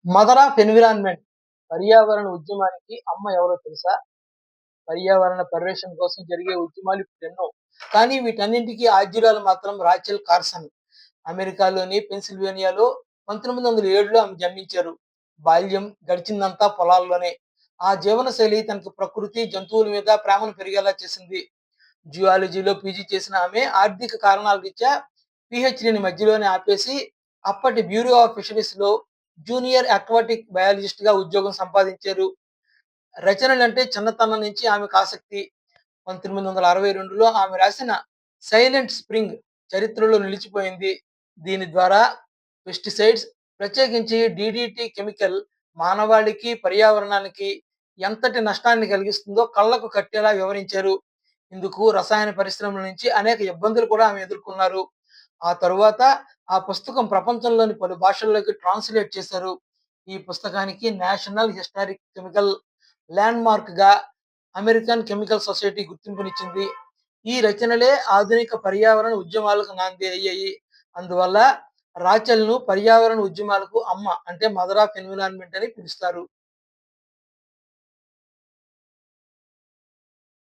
Mother of environment పర్యావరణ ఉద్యమానికి అమ్మ ఎవరో తెలుసా? పర్యావరణ పరిరక్షణ కోసం జరిగే ఉద్యమాలు ఇప్పుడెన్నో. కానీ వీటన్నింటికి ఆద్యురాలు మాత్రం రాచెల్ కార్సన్. అమెరికాలోని పెన్సిల్వేనియాలో 1907లో ఆమె జన్మించారు. బాల్యం గడిచిందంతా పొలాల్లోనే. ఆ జీవనశైలి తనకు ప్రకృతి, జంతువుల మీద ప్రేమను పెరిగేలా చేసింది. జియాలజీలో పీజీ చేసిన ఆమె ఆర్థిక కారణాల రీత్యా పీహెచ్‌డీని మధ్యలోనే ఆపేసి, అప్పటి బ్యూరో ఆఫ్ ఫిషరీస్‌లో జూనియర్ అక్వాటిక్ బయాలజిస్ట్‌గా ఉద్యోగం సంపాదించారు. రచనలంటే చిన్నతనం నుంచి ఆమెకు ఆసక్తి. 1962లో ఆమె రాసిన 'సైలెంట్ స్ప్రింగ్' చరిత్రలో నిలిచిపోయింది. దీని ద్వారా పెస్టిసైడ్స్, ప్రత్యేకించి డీడీటీ కెమికల్ మానవాళికి, పర్యావరణానికి ఎంతటి నష్టాన్ని కలిగిస్తుందో కళ్ళకు కట్టేలా వివరించారు. ఇందుకు రసాయన పరిశ్రమల నుంచి అనేక ఇబ్బందులు కూడా ఆమె ఎదుర్కొన్నారు. ఆ తరువాత ఆ పుస్తకం ప్రపంచంలోని పలు భాషల్లోకి ట్రాన్స్‌లేట్ చేశారు. ఈ పుస్తకానికి నేషనల్ హిస్టారిక్ కెమికల్ ల్యాండ్‌మార్క్‌గా అమెరికన్ కెమికల్ సొసైటీ గుర్తింపునిచ్చింది. ఈ రచనలే ఆధునిక పర్యావరణ ఉద్యమాలకు నాంది అయ్యాయి. అందువల్ల రాచెల్‌ను పర్యావరణ ఉద్యమాలకు అమ్మ అంటే మదర్ ఆఫ్ ఎన్విరాన్మెంట్ అని పిలుస్తారు.